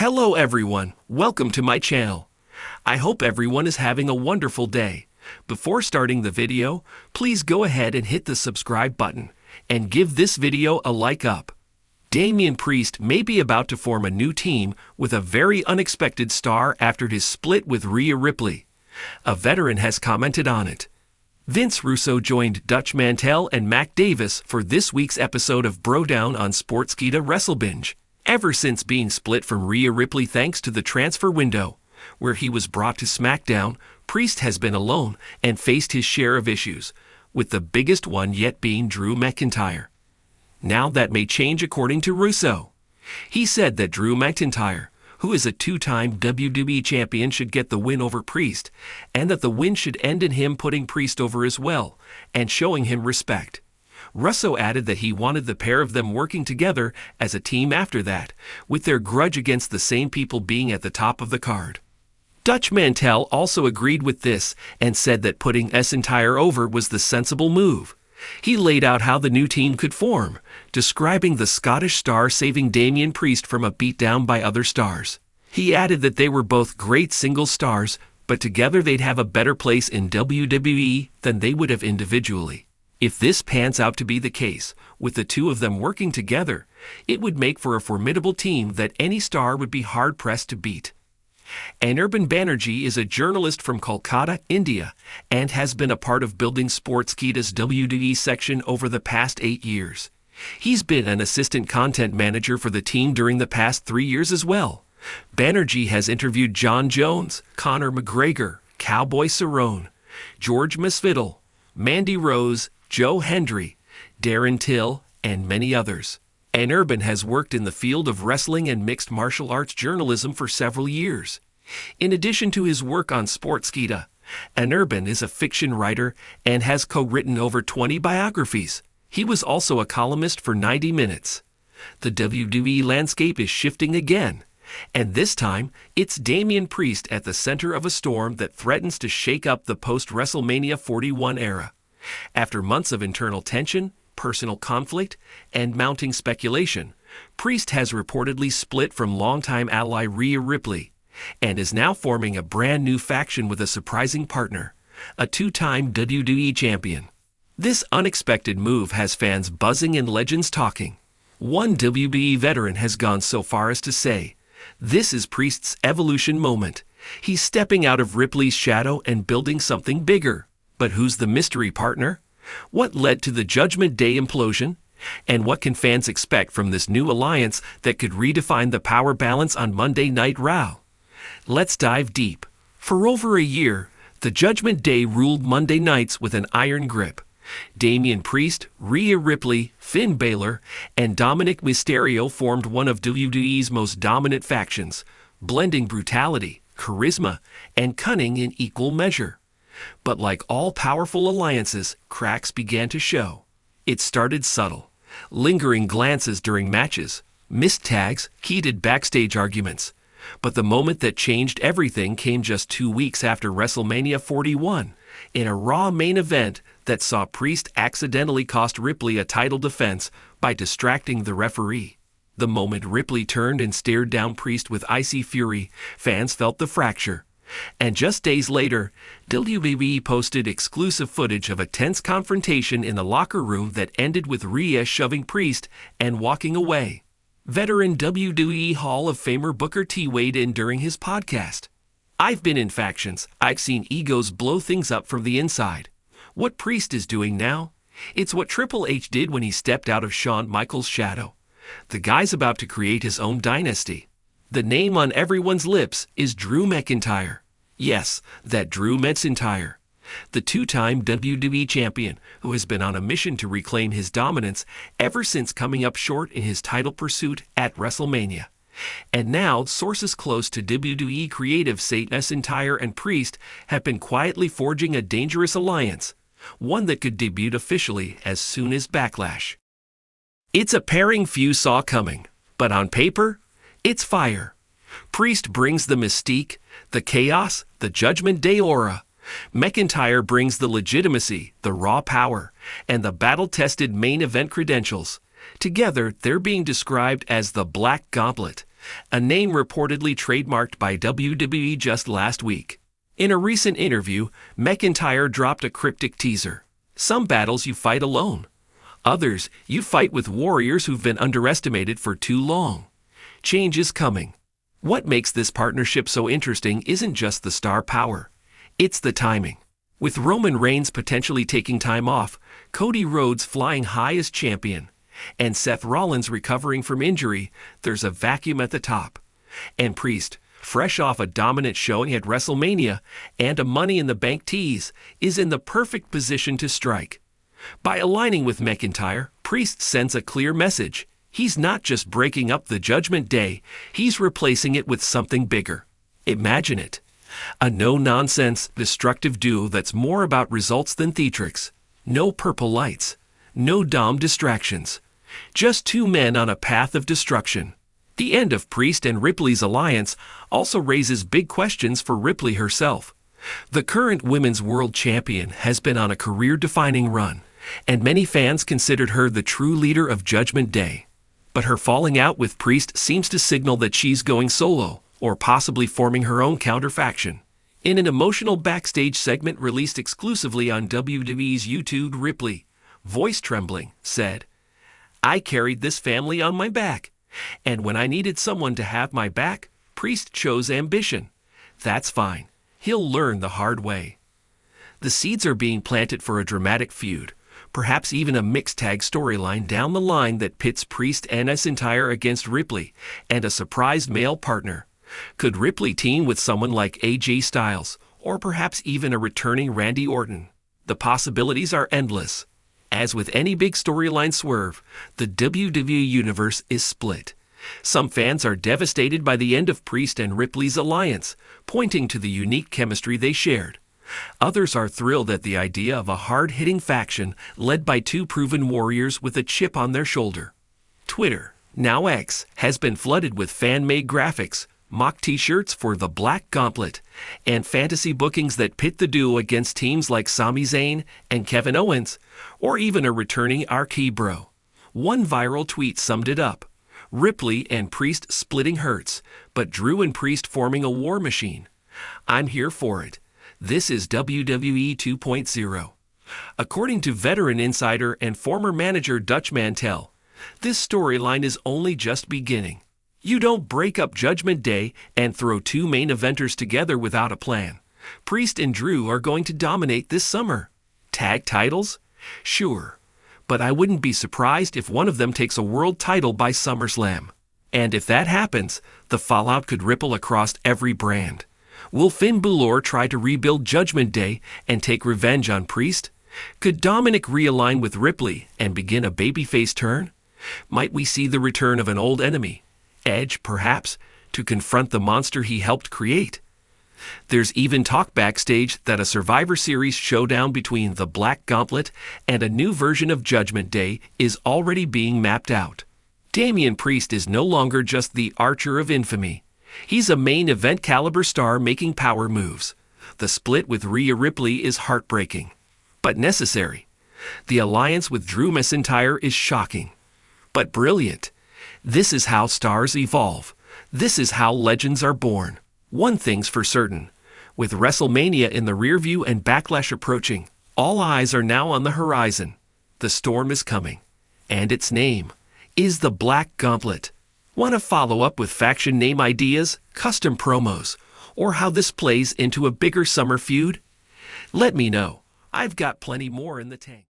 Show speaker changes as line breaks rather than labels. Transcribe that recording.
Hello everyone, welcome to my channel. I hope everyone is having a wonderful day. Before starting the video, please go ahead and hit the subscribe button and give this video a like up. Damian Priest may be about to form a new team with a very unexpected star after his split with Rhea Ripley. A veteran has commented on it. Vince Russo joined Dutch Mantel and Mac Davis for this week's episode of Bro Down on Sportskeeda Wrestle Binge. Ever since being split from Rhea Ripley thanks to the transfer window, where he was brought to SmackDown, Priest has been alone and faced his share of issues, with the biggest one yet being Drew McIntyre. Now that may change according to Russo. He said that Drew McIntyre, who is a two-time WWE champion, should get the win over Priest, and that the win should end in him putting Priest over as well, and showing him respect. Russo added that he wanted the pair of them working together as a team after that, with their grudge against the same people being at the top of the card. Dutch Mantel also agreed with this and said that putting McIntyre over was the sensible move. He laid out how the new team could form, describing the Scottish star saving Damian Priest from a beatdown by other stars. He added that they were both great single stars, but together they'd have a better place in WWE than they would have individually. If this pans out to be the case, with the two of them working together, it would make for a formidable team that any star would be hard-pressed to beat. Anirban Banerjee is a journalist from Kolkata, India, and has been a part of building Sportskeeda's WWE section over the past 8 years. He's been an assistant content manager for the team during the past 3 years as well. Banerjee has interviewed John Jones, Conor McGregor, Cowboy Cerrone, George Masvidal, Mandy Rose, Joe Hendry, Darren Till, and many others. Anirban has worked in the field of wrestling and mixed martial arts journalism for several years. In addition to his work on Sportskeeda, Anirban is a fiction writer and has co-written over 20 biographies. He was also a columnist for 90 Minutes. The WWE landscape is shifting again, and this time it's Damian Priest at the center of a storm that threatens to shake up the post-WrestleMania 41 era. After months of internal tension, personal conflict, and mounting speculation, Priest has reportedly split from longtime ally Rhea Ripley, and is now forming a brand new faction with a surprising partner, a two-time WWE champion. This unexpected move has fans buzzing and legends talking. One WWE veteran has gone so far as to say, "This is Priest's evolution moment. He's stepping out of Ripley's shadow and building something bigger." But who's the mystery partner? What led to the Judgment Day implosion? And what can fans expect from this new alliance that could redefine the power balance on Monday Night Raw? Let's dive deep. For over a year, the Judgment Day ruled Monday nights with an iron grip. Damian Priest, Rhea Ripley, Finn Balor, and Dominic Mysterio formed one of WWE's most dominant factions, blending brutality, charisma, and cunning in equal measure. But like all powerful alliances, cracks began to show. It started subtle. Lingering glances during matches, missed tags, heated backstage arguments. But the moment that changed everything came just 2 weeks after WrestleMania 41, in a Raw main event that saw Priest accidentally cost Ripley a title defense by distracting the referee. The moment Ripley turned and stared down Priest with icy fury, fans felt the fracture. And just days later, WWE posted exclusive footage of a tense confrontation in the locker room that ended with Rhea shoving Priest and walking away. Veteran WWE Hall of Famer Booker T weighed in during his podcast. "I've been in factions. I've seen egos blow things up from the inside. What Priest is doing now? It's what Triple H did when he stepped out of Shawn Michaels' shadow. The guy's about to create his own dynasty." The name on everyone's lips is Drew McIntyre. Yes, that Drew McIntyre. The two-time WWE champion who has been on a mission to reclaim his dominance ever since coming up short in his title pursuit at WrestleMania. And now, sources close to WWE creative say McIntyre and Priest have been quietly forging a dangerous alliance, one that could debut officially as soon as Backlash. It's a pairing few saw coming, but on paper, it's fire. Priest brings the mystique, the chaos, the Judgment Day aura. McIntyre brings the legitimacy, the raw power, and the battle-tested main event credentials. Together, they're being described as the Black Gauntlet, a name reportedly trademarked by WWE just last week. In a recent interview, McIntyre dropped a cryptic teaser. Some battles you fight alone. Others, you fight with warriors who've been underestimated for too long. Change is coming. What makes this partnership so interesting isn't just the star power. It's the timing. With Roman Reigns potentially taking time off, Cody Rhodes flying high as champion, and Seth Rollins recovering from injury, there's a vacuum at the top. And Priest, fresh off a dominant showing at WrestleMania and a Money in the Bank tease, is in the perfect position to strike. By aligning with McIntyre, Priest sends a clear message. He's not just breaking up the Judgment Day, he's replacing it with something bigger. Imagine it. A no-nonsense, destructive duo that's more about results than theatrics. No purple lights. No dumb distractions. Just two men on a path of destruction. The end of Priest and Ripley's alliance also raises big questions for Ripley herself. The current Women's World Champion has been on a career-defining run, and many fans considered her the true leader of Judgment Day. But her falling out with Priest seems to signal that she's going solo, or possibly forming her own counter-faction. In an emotional backstage segment released exclusively on WWE's YouTube, Ripley, voice trembling, said, "I carried this family on my back, and when I needed someone to have my back, Priest chose ambition. That's fine. He'll learn the hard way." The seeds are being planted for a dramatic feud, perhaps even a mixed tag storyline down the line that pits Priest and McIntyre against Ripley and a surprised male partner. Could Ripley team with someone like AJ Styles, or perhaps even a returning Randy Orton? The possibilities are endless. As with any big storyline swerve, the WWE Universe is split. Some fans are devastated by the end of Priest and Ripley's alliance, pointing to the unique chemistry they shared. Others are thrilled at the idea of a hard-hitting faction led by two proven warriors with a chip on their shoulder. Twitter, now X, has been flooded with fan-made graphics, mock t-shirts for the Black Gauntlet, and fantasy bookings that pit the duo against teams like Sami Zayn and Kevin Owens, or even a returning RK Bro. One viral tweet summed it up. Ripley and Priest splitting hurts, but Drew and Priest forming a war machine. I'm here for it. This is WWE 2.0. According to veteran insider and former manager Dutch Mantel, this storyline is only just beginning. You don't break up Judgment Day and throw two main eventers together without a plan. Priest and Drew are going to dominate this summer. Tag titles? Sure. But I wouldn't be surprised if one of them takes a world title by SummerSlam. And if that happens, the fallout could ripple across every brand. Will Finn Balor try to rebuild Judgment Day and take revenge on Priest? Could Dominic realign with Ripley and begin a babyface turn? Might we see the return of an old enemy, Edge perhaps, to confront the monster he helped create? There's even talk backstage that a Survivor Series showdown between the Black Gauntlet and a new version of Judgment Day is already being mapped out. Damian Priest is no longer just the Archer of Infamy. He's a main event caliber star making power moves. The split with Rhea Ripley is heartbreaking, but necessary. The alliance with Drew McIntyre is shocking, but brilliant. This is how stars evolve. This is how legends are born. One thing's for certain. With WrestleMania in the rearview and Backlash approaching, all eyes are now on the horizon. The storm is coming, and its name is the Black Gauntlet. Want to follow up with faction name ideas, custom promos, or how this plays into a bigger summer feud? Let me know. I've got plenty more in the tank.